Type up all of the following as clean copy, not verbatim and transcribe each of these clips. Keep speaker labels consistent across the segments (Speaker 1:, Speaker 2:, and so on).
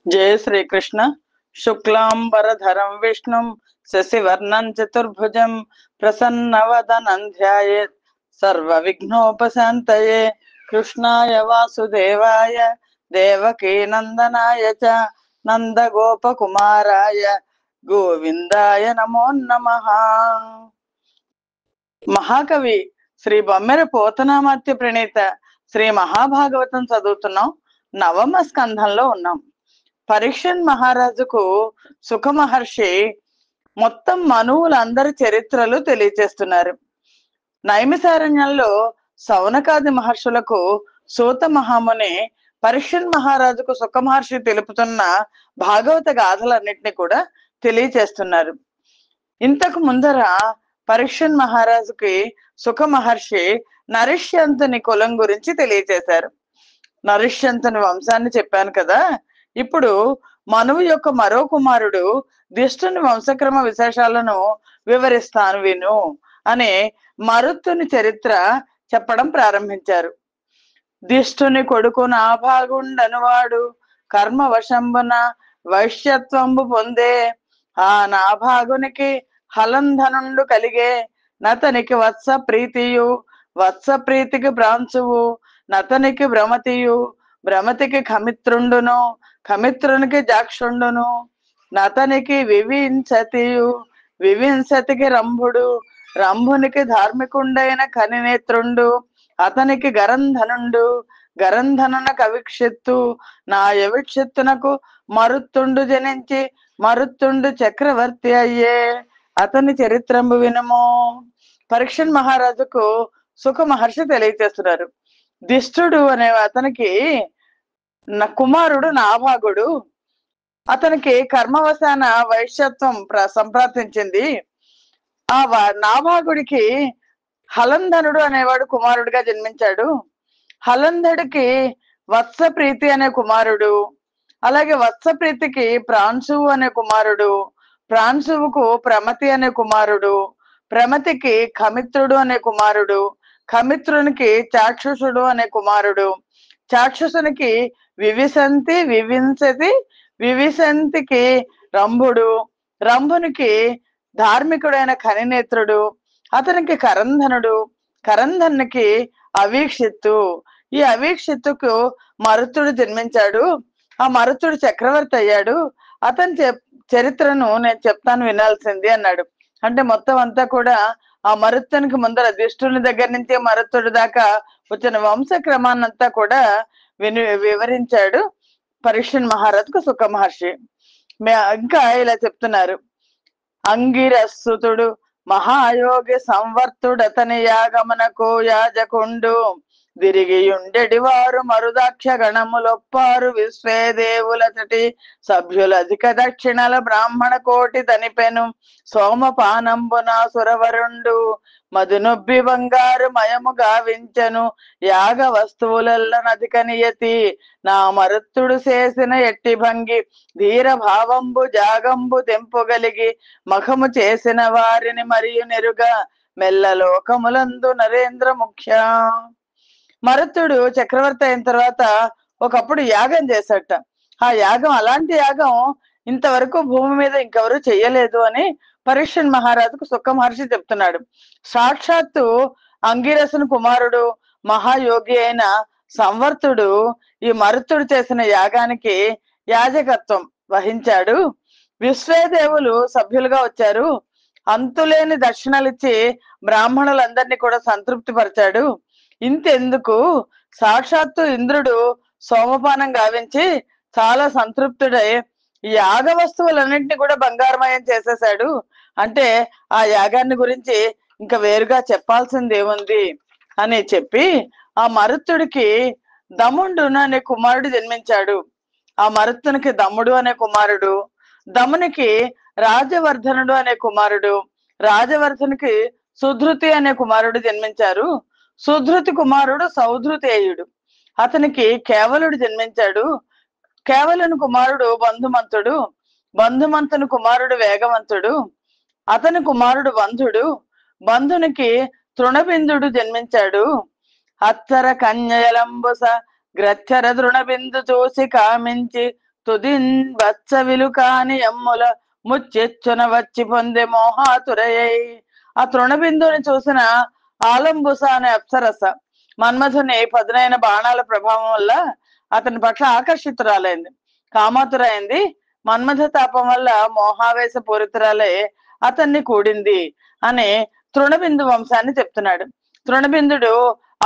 Speaker 1: జయ శ్రీకృష్ణ. శుక్లాంబరధరం విష్ణుం శశివర్ణం చతుర్భుజం ప్రసన్నవదనం ధ్యాయేత్ సర్వ విఘ్నోపశాంతయే. కృష్ణాయ వాసుదేవాయ దేవకీ నందనాయ చ నందగోపకుమారాయ గోవిందాయ నమో నమః. మహాకవి శ్రీ బొమ్మెర పోతనామాత్య ప్రణీత శ్రీ మహాభాగవతం చదువుతున్నాం. నవమ స్కంధంలో ఉన్నాం. పరీక్షన్ మహారాజుకు సుఖ మహర్షి మొత్తం మనువులందరి చరిత్రలు తెలియచేస్తున్నారు. నైమిసారణ్యంలో సౌనకాది మహర్షులకు సూత మహాముని పరీక్షన్ మహారాజుకు సుఖ మహర్షి తెలుపుతున్న భాగవత గాథలన్నింటినీ కూడా తెలియచేస్తున్నారు. ఇంతకు ముందర పరీక్షన్ మహారాజుకి సుఖ మహర్షి నరిష్యంతుని కులం గురించి తెలియచేశారు. నరిష్యంతుని వంశాన్ని చెప్పాను కదా. ఇప్పుడు మనువు యొక్క మరో కుమారుడు దిష్టుని వంశక్రమ విశేషాలను వివరిస్తాను విను అనే మరుత్తుని చరిత్ర చెప్పడం ప్రారంభించారు. దిష్టుని కొడుకు నాభాగుండనువాడు కర్మవశంబున వైశ్యత్వంబు పొందే. ఆ నాభాగునికి హలంధనుండు కలిగే. నతనికి వత్స ప్రీతియు, వత్స ప్రీతికి భ్రాంచువు. నతనికి భ్రమతియు, భ్రమతికి ఖమిత్రుండును, ఖమిత్రునికి జాక్షుండును. నతనికి వివింశతియు, వివింశతికి రంభుడు, రంభునికి ధార్మికుండైన కనినేత్రుండు. అతనికి గరంధనుండు, గరంధనున కవిక్షిత్తు. నా యవిక్షిత్తునకు మరుత్తుండు జనించి మరుత్తుండు చక్రవర్తి అయ్యే. అతని చరిత్రంబు వినము. పరీక్షన్ మహారాజుకు సుఖ మహర్షి తెలియచేస్తున్నారు. దిష్టుడు అనే అతనికి కుమారుడు నాభాగుడు. అతనికి కర్మవశాన వైశ్యత్వం సంప్రాప్తించింది. ఆ నాభాగుడికి హలంధనుడు అనేవాడు కుమారుడిగా జన్మించాడు. హలంధుడికి వత్సప్రీతి అనే కుమారుడు, అలాగే వత్సప్రీతికి ప్రాంశువు అనే కుమారుడు, ప్రాంశువుకు ప్రమతి అనే కుమారుడు, ప్రమతికి ఖమిత్రుడు అనే కుమారుడు, ఖమిత్రునికి చాక్షుషుడు అనే కుమారుడు, చాక్షుషునికి వివిశంతి, వివింశతి, వివిశంతికి రంభుడు, రంభునికి ధార్మికుడైన ఖనినేత్రుడు, అతనికి కరంధనుడు, కరంధనునికి అవీక్షిత్తు. ఈ అవీక్షిత్తుకు మరుతుడు జన్మించాడు. ఆ మరుతుడు చక్రవర్తి అయ్యాడు. అతని చరిత్రను నేను చెప్తాను వినాల్సింది అన్నాడు. అంటే మొత్తం అంతా కూడా ఆ మరుత్తునికి ముందర దిష్టుని దగ్గర నుంచి మరుత్తుడి దాకా వచ్చిన వంశ క్రమాన్నంతా కూడా వివరించాడు పరీక్షన్ మహారాజుకు సుఖ మహర్షి. ఇంకా ఇలా చెప్తున్నారు. అంగిరస్సుతుడు మహాయోగి సంవర్తుడతని యాగమనకు యాజకుండు. దిరిగియుండెడి వారు మరుదాక్ష గణములొప్పారు. విశ్వేదేవులతటి సభ్యులధిక దక్షిణల బ్రాహ్మణ కోటి తనిపెను. సోమపానంబున సురవరుండు మధునొబ్బి బంగారు మయము గావించను. యాగ వస్తువులెల్లనధిక నియతి నా మరుత్తుడు చేసిన ఎట్టి భంగి. ధీర భావంబు జాగంబు తెంపుగలిగి మఖము చేసిన వారిని మరియు నెరుగా మెల్ల లోకములందు నరేంద్ర ముఖ్య. మరుత్తుడు చక్రవర్తి అయిన తర్వాత ఒకప్పుడు యాగం చేశాట. ఆ యాగం అలాంటి యాగం ఇంతవరకు భూమి మీద ఇంకెవరు చెయ్యలేదు అని పరీక్షన్ మహారాజుకు సుఖ మహర్షి చెప్తున్నాడు. సాక్షాత్తు అంగిరసుని కుమారుడు మహాయోగి అయిన సంవర్తుడు ఈ మరుత్తుడు చేసిన యాగానికి యాజకత్వం వహించాడు. విశ్వేదేవులు సభ్యులుగా వచ్చారు. అంతులేని దక్షిణలిచ్చి బ్రాహ్మణులందరినీ కూడా సంతృప్తి పరిచాడు. ఇంతెందుకు, సాక్షాత్తు ఇంద్రుడు సోమపానం గావించి చాలా సంతృప్తుడై యాగ వస్తువులన్నింటినీ కూడా బంగారమయం చేసేశాడు. అంటే ఆ యాగాన్ని గురించి ఇంకా వేరుగా చెప్పాల్సింది ఏముంది అని చెప్పి ఆ మరుత్తుడికి దముండును అనే కుమారుడు జన్మించాడు. ఆ మరుత్తునికి దమ్ముడు అనే కుమారుడు, దమునికి రాజవర్ధనుడు అనే కుమారుడు, రాజవర్ధనునికి సుధృతి అనే కుమారుడు జన్మించారు. సుధృతి కుమారుడు సౌధృతేయుడు. అతనికి కేవలుడు జన్మించాడు. కేవలుని కుమారుడు బంధుమంతుడు, బంధుమంతుని కుమారుడు వేగవంతుడు, అతని కుమారుడు బంధుడు, బంధునికి తృణబిందుడు జన్మించాడు. అత్తర కన్యలంబుస గ్రచ్చర తృణబిందు చూసి కామించి తుదిన్ వత్సవిలు కాని ఎమ్ముల ముచ్చెచ్చున వచ్చి పొందే మోహాతురయ్యై. ఆ తృణబిందుని చూసిన ఆలంబుస అనే అప్సరస మన్మథుని పదునైన బాణాల ప్రభావం వల్ల అతని పట్ల ఆకర్షితురాలైంది, కామాతురైంది. మన్మథ తాపం వల్ల మోహావేశ పూరితురాలై అతన్ని కూడింది అని తృణబిందు వంశాన్ని చెప్తున్నాడు. తృణబిందుడు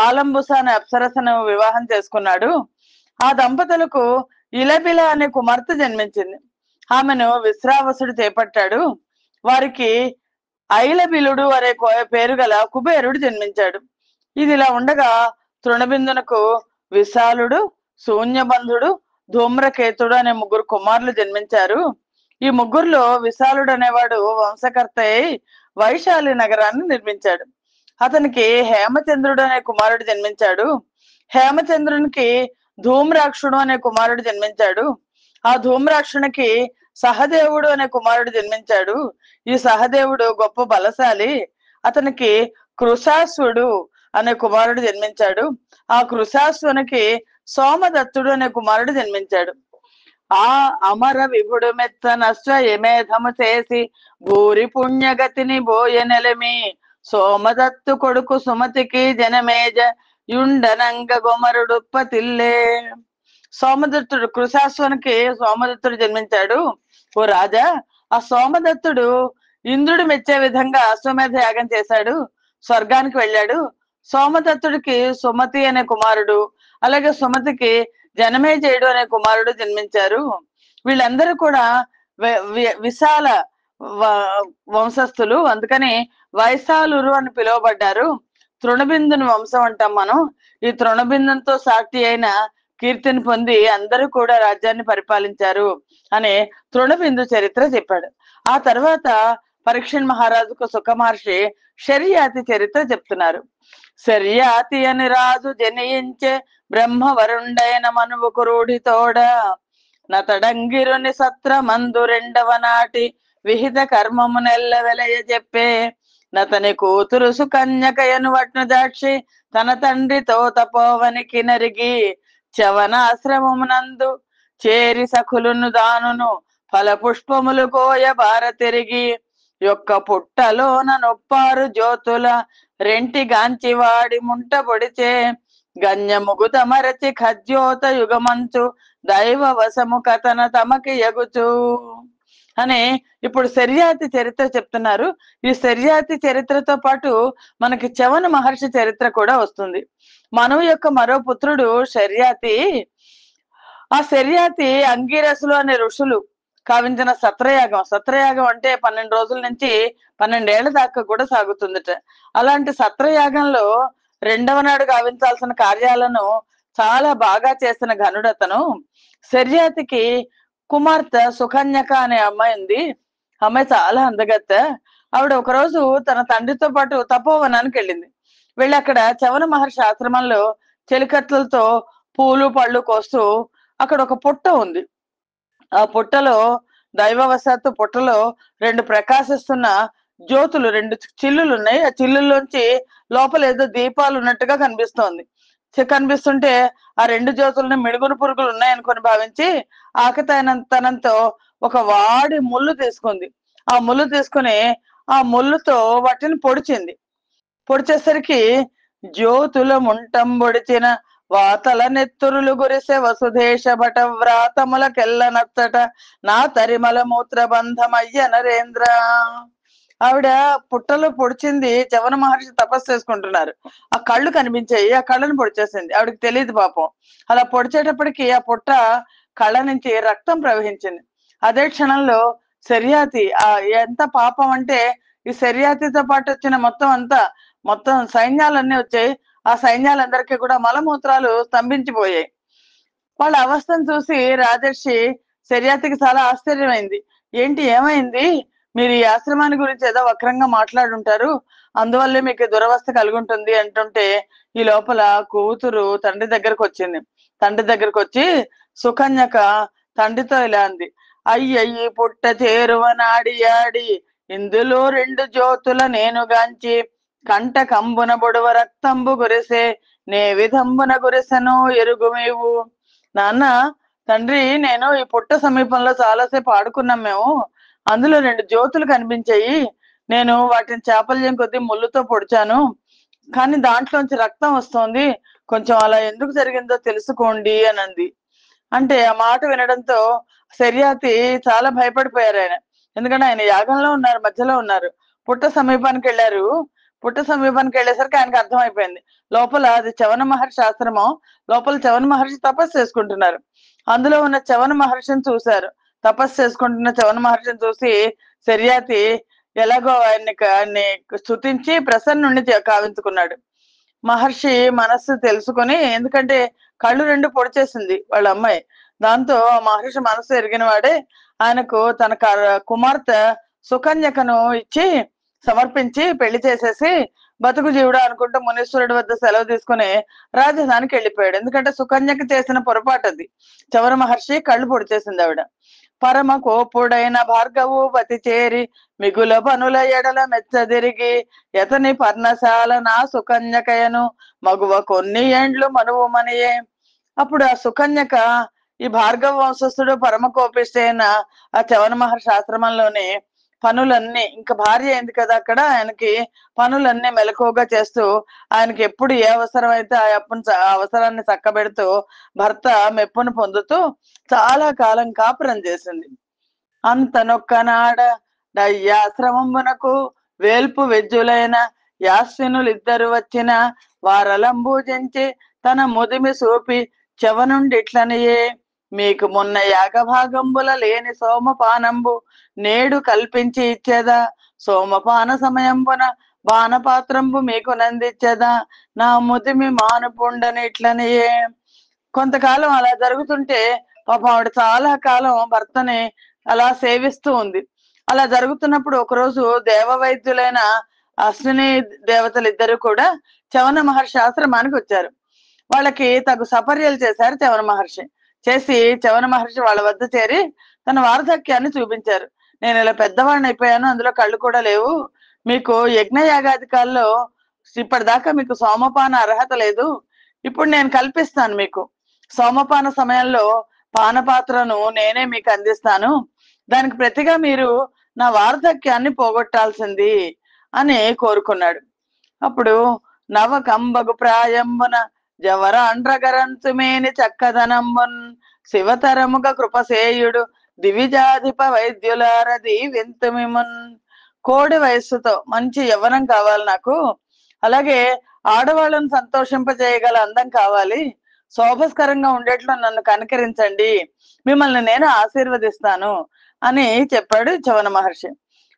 Speaker 1: ఆలంబుస అనే అప్సరసను వివాహం చేసుకున్నాడు. ఆ దంపతులకు ఇలబిల అనే కుమార్తె జన్మించింది. ఆమెను విశ్రావసుడు చేపట్టాడు. వారికి ఐలబిలుడు అనే పేరు గల కుబేరుడు జన్మించాడు. ఇది ఇలా ఉండగా తృణబిందునకు విశాలుడు, శూన్యబంధుడు, ధూమ్రకేతుడు అనే ముగ్గురు కుమారులు జన్మించారు. ఈ ముగ్గురులో విశాలుడు అనేవాడు వంశకర్త అయి వైశాలి నగరాన్ని నిర్మించాడు. అతనికి హేమచంద్రుడు అనే కుమారుడు జన్మించాడు. హేమచంద్రునికి ధూమ్రాక్షుడు అనే కుమారుడు జన్మించాడు. ఆ ధూమ్రాక్షునికి సహదేవుడు అనే కుమారుడు జన్మించాడు. ఈ సహదేవుడు గొప్ప బలశాలి. అతనికి కృశాశ్వుడు అనే కుమారుడు జన్మించాడు. ఆ కృశాశ్వునికి సోమదత్తుడు అనే కుమారుడు జన్మించాడు. ఆ అమర విభుడు మెత్తన స్వయమేధము చేసి భూరి పుణ్యగతిని బోయనెలమి సోమదత్తు కొడుకు సుమతికి జనమేజ యుండనంగ గొమరుడుప్పతిల్లే. సోమదత్తుడు కృశాశ్వనికి సోమదత్తుడు జన్మించాడు. ఓ రాజా, ఆ సోమదత్తుడు ఇంద్రుడు మెచ్చే విధంగా అశ్వమేధ యాగం చేశాడు, స్వర్గానికి వెళ్ళాడు. సోమదత్తుడికి సుమతి అనే కుమారుడు, అలాగే సుమతికి జనమేజయుడు అనే కుమారుడు జన్మించారు. వీళ్ళందరూ కూడా విశాల వంశస్థులు, అందుకని వైశాలురు అని పిలువబడ్డారు. తృణబిందుని వంశం అంటాం మనం. ఈ తృణబిందుతో సాటి అయిన కీర్తిని పొంది అందరూ కూడా రాజ్యాన్ని పరిపాలించారు అనే తృణబిందు చరిత్ర చెప్పాడు. ఆ తర్వాత పరీక్షణ్ మహారాజుకు సుఖమహర్షి శర్యాతి చరిత్ర చెప్తున్నారు. శర్యాతి అని రాజు జనించే బ్రహ్మవరుండైన మనువుకు రూఢితోడ నతడంగిరుని సత్ర మందు రెండవ నాటి విహిత కర్మము నెల్ల వెలయ చెప్పే నతని కూతురు సుకన్యకయను వట్ను దాక్షి తన తండ్రితో తపోవనికి నరిగి చవనాశ్రమమునందు చేరి సఖులును దానును ఫల పుష్పములు కోయ బార తిరిగి యొక్క పుట్టలోన నొప్పారు జ్యోతుల రెంటి గాంచి వాడి ముంట పొడిచే గన్యముగుత మరచి ఖజ్యోత యుగమంచు దైవ వశము కథన తమకి ఎగుచు అని ఇప్పుడు శర్యాతి చరిత్ర చెప్తున్నారు. ఈ శర్యాతి చరిత్రతో పాటు మనకి చవన మహర్షి చరిత్ర కూడా వస్తుంది. మనువు యొక్క మరో పుత్రుడు శర్యాతి. ఆ శర్యాతి అంగీరసులు అనే ఋషులు కావించిన సత్రయాగం. సత్రయాగం అంటే 12 రోజుల నుంచి 12 ఏళ్ల దాకా కూడా సాగుతుందట. అలాంటి సత్రయాగంలో 2వ నాడు గావించాల్సిన కార్యాలను చాలా బాగా చేసిన ఘనుడతను. శర్యాతికి కుమార్తె సుకన్యక అనే అమ్మాయి ఉంది. అమ్మాయి చాలా అందగత్త. ఆవిడ ఒకరోజు తన తండ్రితో పాటు తపోవనానికి వెళ్ళింది. వెళ్ళి అక్కడ చవన మహర్షి ఆశ్రమంలో చెలికట్లతో పూలు పళ్ళు కోస్తూ అక్కడ ఒక పుట్ట ఉంది. ఆ పుట్టలో దైవవశాత్తు పుట్టలో 2 ప్రకాశిస్తున్న జ్యోతులు, 2 చిల్లులు ఉన్నాయి. ఆ చిల్లుల్లోంచి లోపల ఏదో దీపాలు ఉన్నట్టుగా కనిపిస్తోంది. కనిపిస్తుంటే ఆ 2 జ్యోతులని మిడుగురు పురుగులు ఉన్నాయనుకొని భావించి ఆకతాయితనంతో ఒక వాడి ముళ్ళు తీసుకుంది. ఆ ముళ్ళు తీసుకుని ఆ ముళ్ళుతో వాటిని పొడిచింది. పొడిచేసరికి జ్యోతుల ముంటం పొడిచిన వాతల నెత్తురులు గురిసే వసుదేశ భట వ్రాతములకెల్ల నచ్చట నా తరిమల మూత్ర బంధమయ్య నరేంద్ర. ఆవిడ పుట్టలో పొడిచింది. చవన మహర్షి తపస్సు చేసుకుంటున్నారు. ఆ కళ్ళు కనిపించాయి. ఆ కళ్ళను పొడిచేసింది. ఆవిడకి తెలియదు పాపం. అలా పొడిచేటప్పటికి ఆ పుట్ట కళ్ళ నుంచి రక్తం ప్రవహించింది. అదే క్షణంలో శర్యాతి, ఎంత పాపం అంటే ఈ శర్యాతితో పాటు వచ్చిన మొత్తం సైన్యాలన్నీ వచ్చాయి. ఆ సైన్యాలందరికీ కూడా మలమూత్రాలు స్తంభించిపోయాయి. వాళ్ళ అవస్థను చూసి రాజర్షి శర్యాతికి చాలా ఆశ్చర్యమైంది. ఏంటి, ఏమైంది? మీరు ఈ ఆశ్రమాన్ని గురించి ఏదో వక్రంగా మాట్లాడుంటారు, అందువల్లే మీకు దురవస్థ కలుగుంటుంది అంటుంటే ఈ లోపల కూతురు తండ్రి దగ్గరకు వచ్చింది. తండ్రి దగ్గరకు వచ్చి సుకన్యక తండ్రితో ఇలా అంది. అయ్యయ్యి పుట్ట చేరువనాడి ఆడి ఇందులో 2 జ్యోతుల నేను గాంచి కంట కంబున బొడవ రక్తంబు గురిసే నే విధంబున గురిసెను ఎరుగుమేవు. నాన్న, తండ్రి నేను ఈ పుట్ట సమీపంలో చాలాసేపు ఆడుకున్నాం మేము. అందులో 2 జ్యోతులు కనిపించాయి. నేను వాటిని చాపల్యం కొద్దీ ముళ్ళుతో పొడిచాను. కానీ దాంట్లోంచి రక్తం వస్తోంది. కొంచెం అలా ఎందుకు జరిగిందో తెలుసుకోండి అనంది. అంటే ఆ మాట వినడంతో శర్యాతి చాలా భయపడిపోయారాయన. ఎందుకంటే ఆయన యాగంలో ఉన్నారు, మధ్యలో ఉన్నారు. పుట్ట సమీపానికెళ్లారు. పుట్ట సమీపానికెళ్ళేసరికి ఆయనకు అర్థమైపోయింది. లోపల అది చవన మహర్షి ఆశ్రమం. లోపల చవన మహర్షి తపస్సు చేసుకుంటున్నారు. అందులో ఉన్న చవన మహర్షిని చూశారు. తపస్సు చేసుకుంటున్న చవన మహర్షిని చూసి శర్యాతి ఎలాగో ఆయన్ని స్తుతించి ప్రసన్నుణ్ణి కావించుకున్నాడు. మహర్షి మనస్సు తెలుసుకొని, ఎందుకంటే కళ్ళు 2 పొడిచేసింది వాళ్ళ అమ్మాయి. దాంతో మహర్షి మనస్సు ఎరిగిన వాడే ఆయనకు తన కుమార్తె సుకన్యకను ఇచ్చి సమర్పించి పెళ్లి చేసేసి బతుకు జీవుడు అనుకుంటూ మునీశ్వరుడి వద్ద సెలవు తీసుకుని రాజధానికి వెళ్ళిపోయాడు. ఎందుకంటే సుకన్యకి చేసిన పొరపాటు అది. చవన మహర్షి కళ్ళు పొడిచేసింది ఆవిడ. పరమ కోపుడైన భార్గవు పతి చేరి మిగుల పనుల ఎడల మెచ్చదిరిగి ఎతని పర్ణశాల నా సుకన్యకయను మగువ కొన్ని ఏండ్లు మనువుమనియే. అప్పుడు ఆ సుకన్యక ఈ భార్గవ వంశస్థుడు పరమ కోపిష్టి అయిన ఆ చవన మహర్షి ఆశ్రమంలోని పనులన్నీ, ఇంకా భార్య అయింది కదా అక్కడ, ఆయనకి పనులన్నీ మెలకువగా చేస్తూ ఆయనకి ఎప్పుడు ఏ అవసరం అయితే ఆ అవసరాన్ని చక్కబెడుతూ భర్త మెప్పును పొందుతూ చాలా కాలం కాపురం చేసింది. అంతనొక్కనాడ డయ్యాశ్రమంబునకు వేల్పు వెజ్జులైన యాస్వినులిద్దరు వచ్చిన వారలంబూజించి తన ముదిమి సూపి చెవనుండిట్లనియే. మీకు మొన్న యాగభాగంబుల లేని సోమపానంబు నేడు కల్పించి ఇచ్చేదా. సోమపాన సమయంబున బాణపాత్రంబు మీకు నందిచ్చేదా. నా ముదిమి మానుపుండని ఇట్లనియే. కొంతకాలం అలా జరుగుతుంటే పాపం ఆవిడ చాలా కాలం భర్తని అలా సేవిస్తూ ఉంది. అలా జరుగుతున్నప్పుడు ఒకరోజు దేవ వైద్యులైన అశ్విని దేవతలు ఇద్దరు కూడా చవన మహర్షి ఆశ్రమానికి వచ్చారు. వాళ్ళకి తగు సపర్యలు చేశారు చవన మహర్షి. చేసి చవన మహర్షి వాళ్ళ వద్ద చేరి తన వార్ధక్యాన్ని చూపించారు. నేను ఇలా పెద్దవాడిని అయిపోయాను, అందులో కళ్ళు కూడా లేవు. మీకు యజ్ఞ యాగాదికాల్లో ఇప్పటిదాకా మీకు సోమపాన అర్హత లేదు. ఇప్పుడు నేను కల్పిస్తాను మీకు. సోమపాన సమయంలో పానపాత్రను నేనే మీకు అందిస్తాను. దానికి ప్రతిగా మీరు నా వార్ధక్యాన్ని పోగొట్టాల్సింది అని కోరుకున్నాడు. అప్పుడు నవకంబగు ప్రాయంబున జవర అండ్రగరంతుమేని చక్కదనంబున్ శివతరముగ కృపసేయుడు దివిజాధిప వైద్యులారది వింతుమిమున్. కోడి వయస్సుతో మంచి యవ్వనం కావాలి నాకు, అలాగే ఆడవాళ్ళను సంతోషింపజేయగల అందం కావాలి, శోభస్కరంగా ఉండేట్లు నన్ను కనికరించండి, మిమ్మల్ని నేను ఆశీర్వదిస్తాను అని చెప్పాడు చవన మహర్షి.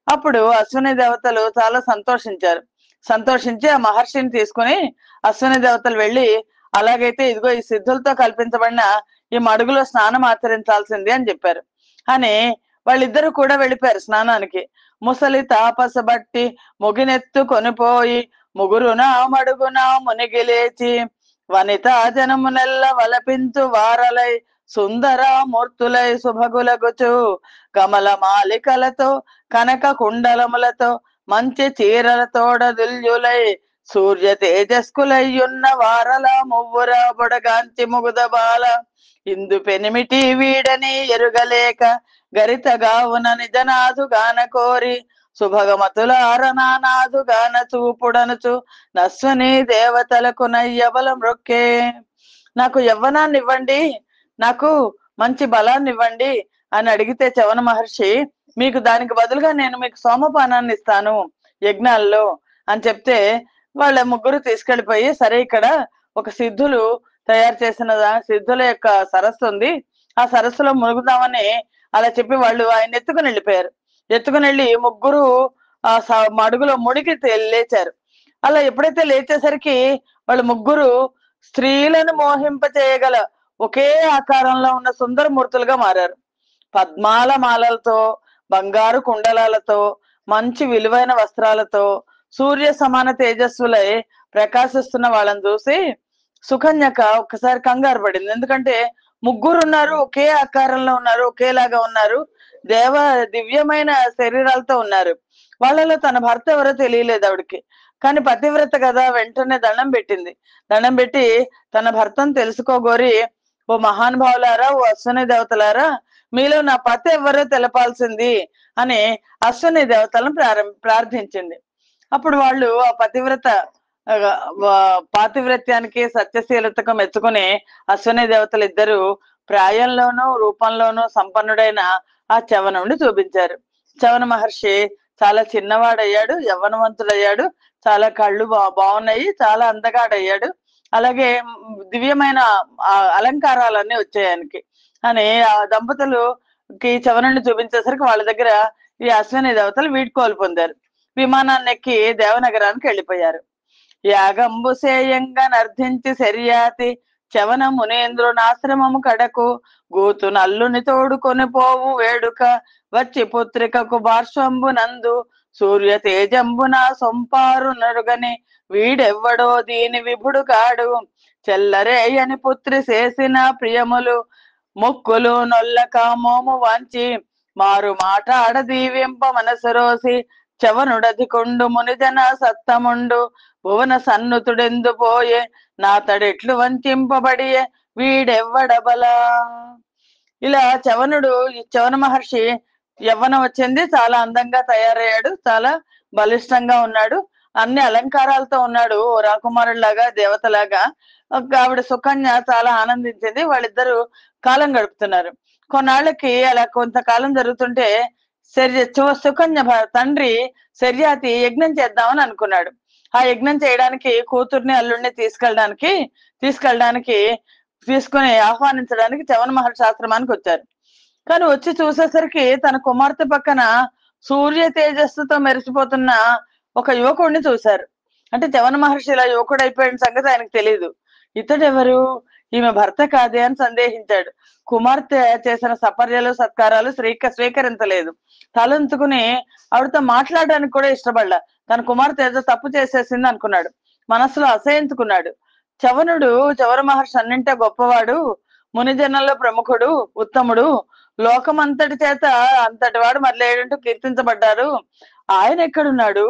Speaker 1: అప్పుడు అశ్విని దేవతలు చాలా సంతోషించారు. సంతోషించి ఆ మహర్షిని తీసుకుని అశ్విని దేవతలు వెళ్ళి, అలాగైతే ఇదిగో ఈ సిద్ధులతో కల్పించబడిన ఈ మడుగులో స్నానం ఆచరించాల్సింది అని చెప్పారు. అని వాళ్ళిద్దరూ కూడా వెళ్ళిపోయారు స్నానానికి. ముసలి తాపస బట్టి ముగినెత్తు కొనిపోయి ముగురున మడుగున మునిగి లేచి వనితా జనమునెల్ల వలపించు వారలై సుందర మూర్తులై శుభగులగుచు కమల మాలికలతో కనక కుండలములతో మంచి చీరల తోడ దుల్యులై సూర్య తేజస్కులయ్యున్న వారల మువ్వుర బొడగాంచి ముగుద బాల ఇందు పెనిమిటి వీడని ఎరుగలేక గరితగావున నిజనాథు గాన కోరి శుభగమతులారనానాథు గాన చూపుడనుచు నశ్వని దేవతలకు నయ్యబల మ్రొక్కే. నాకు యవ్వనాన్ని ఇవ్వండి, నాకు మంచి బలాన్ని ఇవ్వండి అని అడిగితే చవన మహర్షి, మీకు దానికి బదులుగా నేను మీకు సోమపానాన్ని ఇస్తాను యజ్ఞాల్లో అని చెప్తే, వాళ్ళ ముగ్గురు తీసుకెళ్లిపోయి, సరే ఇక్కడ ఒక సిద్ధులు తయారు చేసిన సిద్ధుల యొక్క సరస్సు ఉంది, ఆ సరస్సులో మునుగుదామని అలా చెప్పి వాళ్ళు ఆయన ఎత్తుకుని వెళ్ళిపోయారు. ఎత్తుకుని వెళ్ళి ముగ్గురు ఆ మడుగులో మునిగి లేచారు. అలా ఎప్పుడైతే లేచేసరికి వాళ్ళు ముగ్గురు స్త్రీలను మోహింప చేయగల ఒకే ఆకారంలో ఉన్న సుందర మూర్తులుగా మారారు. పద్మాల మాలలతో, బంగారు కుండలాలతో, మంచి విలువైన వస్త్రాలతో, సూర్య సమాన తేజస్సులై ప్రకాశిస్తున్న వాళ్ళని చూసి సుకన్యక ఒక్కసారి కంగారు పడింది. ఎందుకంటే ముగ్గురు ఉన్నారు, ఒకే ఆకారంలో ఉన్నారు, ఒకేలాగా ఉన్నారు, దివ్యమైన శరీరాలతో ఉన్నారు. వాళ్ళలో తన భర్త ఎవరో తెలియలేదు ఆవిడకి. కానీ పతివ్రత కదా, వెంటనే దండం పెట్టింది. దండం పెట్టి తన భర్తను తెలుసుకోగోరి, ఓ మహానుభావులారా, ఓ అశ్వని దేవతలారా, మీలో నా పతి ఎవరో తెలపాల్సింది అని అశ్వని దేవతలను ప్రార్థించింది. అప్పుడు వాళ్ళు ఆ పతివ్రత ఆ, పాతివ్రత్యానికి సత్యశీలతకు మెచ్చుకుని అశ్వని దేవతలు ఇద్దరు ప్రాయంలోనూ రూపంలోనూ సంపన్నుడైన ఆ చవనుడిని చూపించారు. చవన మహర్షి చాలా చిన్నవాడయ్యాడు, యవ్వనవంతుడయ్యాడు, చాలా కళ్ళు బాగున్నాయి, చాలా అందగాడయ్యాడు. అలాగే దివ్యమైన అలంకారాలన్నీ వచ్చాయి ఆయనకి అని ఆ దంపతులుకి చవనుడిని చూపించేసరికి వాళ్ళ దగ్గర ఈ అశ్విని దేవతలు వీడ్కోలు పొందారు. విమానాన్ని ఎక్కి దేవనగరానికి వెళ్ళిపోయారు. యాగంబు సేయంగా నర్ధించి శర్యాతి చవన మునేంద్రునాశ్రమము కడకు గూతు నల్లుని తోడుకొని పోవు వేడుక వచ్చి పుత్రికకు బార్శ్వంబు నందు సూర్య తేజంబున సొంపారు నరుగని వీడెవ్వడో దీని విభుడు కాడు చెల్లరేయని పుత్రి చేసిన ప్రియములు మొక్కులు నొల్లక మోము వాంచి మారు మాట ఆడదీవింప మనసరోసి చవనుడధికొండు మునిజన సత్తముండు భువన సన్నుతుడెందు పోయే నా తడెట్లు వంచింపబడియే వీడెవ్వడబలా. ఇలా చవన మహర్షి యవ్వనం వచ్చింది, చాలా అందంగా తయారయ్యాడు, చాలా బలిష్టంగా ఉన్నాడు, అన్ని అలంకారాలతో ఉన్నాడు, ఓ రాకుమారుడిలాగా దేవతలాగా. ఆవిడ సుకన్య చాలా ఆనందించింది. వాళ్ళిద్దరూ కాలం గడుపుతున్నారు. కొన్నాళ్ళకి అలా కొంతకాలం జరుగుతుంటే సుకన్య తండ్రి శర్యాతి యజ్ఞం చేద్దామని అనుకున్నాడు. ఆ యజ్ఞం చేయడానికి కూతుర్ని అల్లుడిని తీసుకెళ్ళడానికి తీసుకుని ఆహ్వానించడానికి చవన మహర్షి ఆశ్రమానికి వచ్చారు. కానీ వచ్చి చూసేసరికి తన కుమార్తె పక్కన సూర్య తేజస్సుతో మెరిసిపోతున్న ఒక యువకుడిని చూశారు. అంటే చవన మహర్షి ఇలా యువకుడు అయిపోయిన సంగతి ఆయనకు తెలియదు. ఇతడెవరు, ఈమె భర్త కాదే అని సందేహించాడు. కుమార్తె చేసిన సపర్యలు సత్కారాలు స్వీకరించలేదు. తలంతుకుని ఆవిడతో మాట్లాడడానికి కూడా ఇష్టపడలా. తన కుమార్తె ఏదో తప్పు చేసేసింది అనుకున్నాడు. మనసులో అసహించుకున్నాడు. చవన మహర్షి అన్నింటే గొప్పవాడు, మునిజనంలో ప్రముఖుడు, ఉత్తముడు, లోకమంతటి చేత అంతటి వాడు మరి లేడంటూ కీర్తించబడ్డారు. ఆయన ఎక్కడున్నాడు,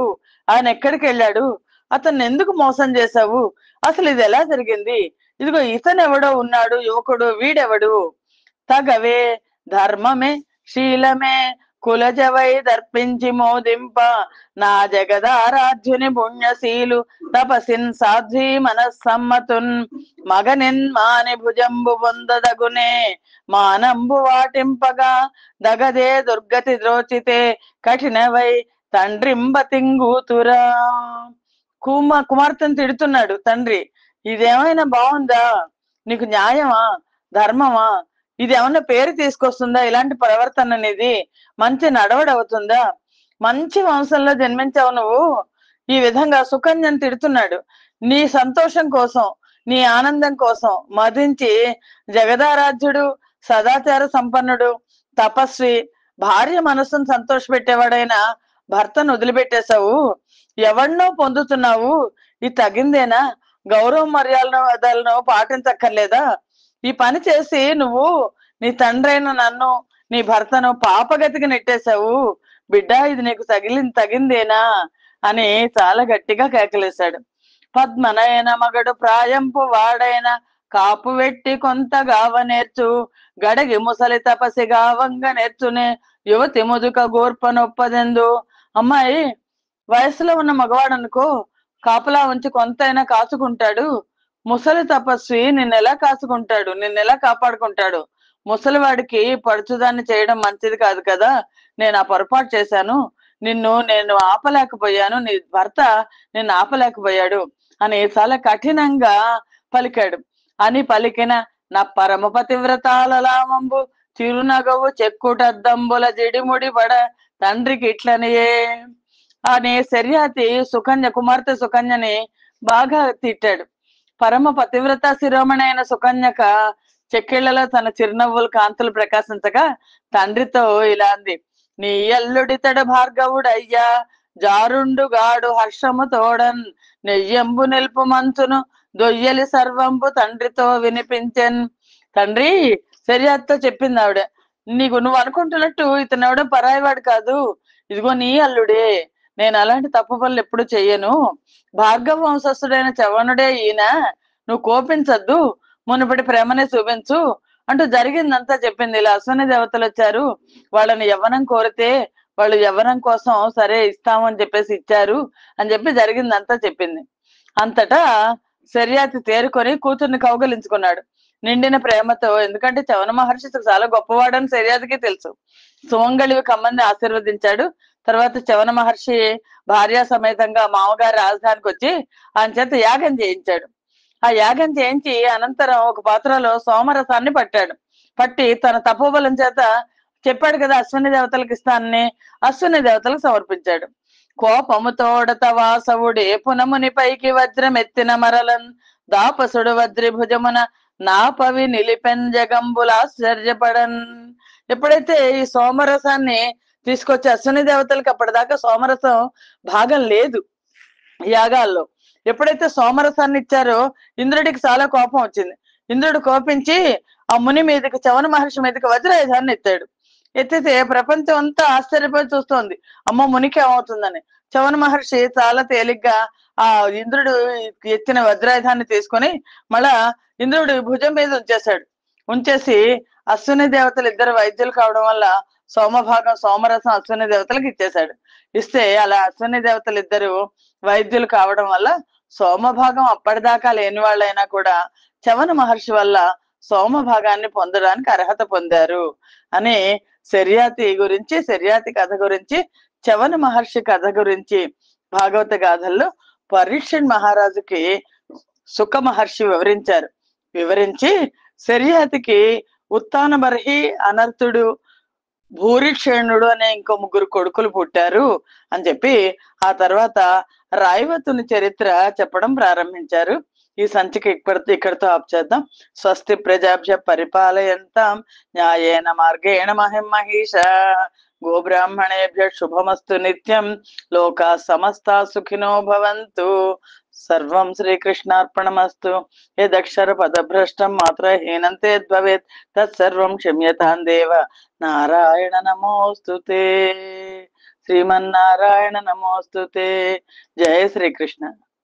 Speaker 1: ఆయన ఎక్కడికి వెళ్ళాడు, అతన్ని ఎందుకు మోసం చేశావు, అసలు ఇది ఎలా జరిగింది, ఇదిగో ఇతను ఎవడో ఉన్నాడు యువకుడు, వీడెవడు, తగవే ధర్మమే శీలమే కులజవై దర్పించి మోదింప నా జగదారాధ్యుని పుణ్యశీలు తపసిన్ సాధ్వి మనస్సమ్మతున్ మగనిన్ మాని భుజంబు పొందదగునే మానంబు వాటింపగా దగదే దుర్గతి ద్రోచితే కఠినవై తండ్రింబ తింగూతురా. కుమార్తెను తిడుతున్నాడు తండ్రి. ఇదేమైనా బాగుందా, నీకు న్యాయమా, ధర్మమా, ఇది ఏమన్నా పేరు తీసుకొస్తుందా, ఇలాంటి ప్రవర్తన అనేది మంచి నడవడవుతుందా, మంచి వంశంలో జన్మించావు నువ్వు, ఈ విధంగా సుకన్యను తిడుతున్నాడు. నీ సంతోషం కోసం, నీ ఆనందం కోసం మదించి జగదారాధ్యుడు, సదాచార సంపన్నుడు, తపస్వి, భార్య మనస్సును సంతోష పెట్టేవాడైన భర్తను వదిలిపెట్టేశావు, ఎవరినో పొందుతున్నావు, ఇది తగిందేనా, గౌరవ మర్యాదలను పాటించక్కర్లేదా, ఈ పని చేసి నువ్వు నీ తండ్రైన నన్ను, నీ భర్తను పాపగతికి నెట్టేశావు, బిడ్డ ఇది నీకు తగిందేనా అని చాలా గట్టిగా కేకలేశాడు. పద్మనయన మగడు ప్రాయంపు వాడైన కాపు వెట్టి కొంత గావ నేర్చు గడగి ముసలి తపసి గావంగ నేర్చునే యువతి ముదుక గోర్పనొప్పదెందు. అమ్మాయి, వయసులో ఉన్న మగవాడు అనుకో, కాపలా ఉంచి కొంతైనా కాచుకుంటాడు, ముసలి తపస్వి నిన్నెలా కాచుకుంటాడు, నిన్నెలా కాపాడుకుంటాడు, ముసలివాడికి పడుచుదాన్ని చేయడం మంచిది కాదు కదా, నేను ఆ పొరపాటు చేశాను, నేను ఆపలేకపోయాను, నీ భర్త నిన్ను ఆపలేకపోయాడు అని చాలా కఠినంగా పలికాడు. అని పలికిన నా పరమ పతివ్రతాలలామంబు చిరునగవు చెక్కుటద్దంబుల జిడిముడి పడ తండ్రికి ఇట్లనియే అని శర్యాతి కుమార్తె సుకన్యని బాగా తిట్టాడు. పరమ పతివ్రత శిరోమణి అయిన సుకన్యక చెక్కిళ్లలో తన చిరునవ్వులు కాంతులు ప్రకాశించగా తండ్రితో ఇలా అంది. నీ అల్లుడితడు భార్గవుడయ్యా జారుండు గాడు హర్షము తోడన్ నెయ్యంబు నిల్పు మంచును దొయ్యలి సర్వంబు తండ్రితో వినిపించెన్. తండ్రి శర్యాతితో చెప్పింది ఆవిడ, నువ్వు అనుకుంటున్నట్టు ఇతను ఎవడో పరాయివాడు కాదు, ఇదిగో నీ అల్లుడే, నేను అలాంటి తప్పు పనులు ఎప్పుడు చెయ్యను, భార్గవ వంశస్థుడైన చవనుడే ఈయన, నువ్వు కోపించద్దు, మునుపటి ప్రేమనే చూపించు అంటూ జరిగిందంతా చెప్పింది. ఇలా అశ్విని దేవతలు వచ్చారు, వాళ్ళని యవ్వనం కోరితే వాళ్ళు యవ్వనం కోసం సరే ఇస్తాము అని చెప్పేసి ఇచ్చారు అని చెప్పి జరిగిందంతా చెప్పింది. అంతటా శర్యాతి తేరుకొని కూతుర్ని కౌగలించుకున్నాడు నిండిన ప్రేమతో. ఎందుకంటే చవన మహర్షి చాలా గొప్పవాడని శర్యాతికి తెలుసు. సుమంగళివి కమ్మని ఆశీర్వదించాడు. తర్వాత చవన మహర్షి భార్యా సమేతంగా మామగారి రాజధానికి వచ్చి ఆయన చేత యాగం చేయించాడు. ఆ యాగం చేయించి అనంతరం ఒక పాత్రలో సోమరసాన్ని పట్టి తన తపోబలం చేత చెప్పాడు కదా అశ్విని దేవతలకు ఇస్తానని, అశ్విని దేవతలకు సమర్పించాడు. కోపముతోడత వాసవుడే పునముని పైకి వజ్రం ఎత్తిన మరలన్ దాపసుడు వజ్రి భుజమున నాపవి నిలిపెన్ జగంబులాశ్చర్యపడన్. ఎప్పుడైతే ఈ సోమరసాన్ని తీసుకొచ్చి అశ్విని దేవతలకు అప్పటిదాకా సోమరసం భాగం లేదు యాగాల్లో, ఎప్పుడైతే సోమరసాన్ని ఇచ్చారో ఇంద్రుడికి చాలా కోపం వచ్చింది. ఇంద్రుడు కోపించి ఆ ముని మీదకి చవన మహర్షి మీదకి వజ్రాయుధాన్ని ఎత్తితే ప్రపంచం అంతా ఆశ్చర్యపోయి చూస్తోంది అమ్మో మునికి ఏమవుతుందని. చవన మహర్షి చాలా తేలిగ్గా ఆ ఇంద్రుడు ఎత్తిన వజ్రాయుధాన్ని తీసుకొని మళ్ళా ఇంద్రుడు భుజం మీద ఉంచేసి అశ్విని దేవతలు ఇద్దరు వైద్యులు కావడం వల్ల సోమభాగం సోమరసం అశ్విని దేవతలకు ఇచ్చేశాడు. ఇస్తే అలా అశ్విని దేవతలు ఇద్దరు వైద్యులు కావడం వల్ల సోమభాగం అప్పటిదాకా లేని వాళ్ళైనా కూడా చవన మహర్షి వల్ల సోమభాగాన్ని పొందడానికి అర్హత పొందారు అని శర్యాతి కథ గురించి చవన మహర్షి కథ గురించి భాగవత గాథల్లో పరీక్షణ్ మహారాజుకి సుఖ మహర్షి వివరించి శర్యాతికి ఉత్తాన బర్హి, అనర్థుడు, భూరిక్షేణుడు అనే ఇంకో ముగ్గురు కొడుకులు పుట్టారు అని చెప్పి ఆ తర్వాత రాయవతుని చరిత్ర చెప్పడం ప్రారంభించారు. ఈ సంచిక ఇక్కడితో ఆప్ చేద్దాం. స్వస్తి ప్రజాభ్య పరిపాలయంతాం న్యాయేన మార్గేణ మహిమహీష గోబ్రాహ్మణేభ్య శుభమస్తు నిత్యం లోకా సమస్తా సుఖినో భవంతు. సర్వం శ్రీకృష్ణార్పణమస్తు. యదక్షర పదభ్రష్టం మాత్రహీనం భవేత్ తత్సర్వం క్షమ్యతాం దేవ. నారాయణ నమోస్తుతే. శ్రీమన్నారాయణ నమోస్తుతే. జయ శ్రీకృష్ణ.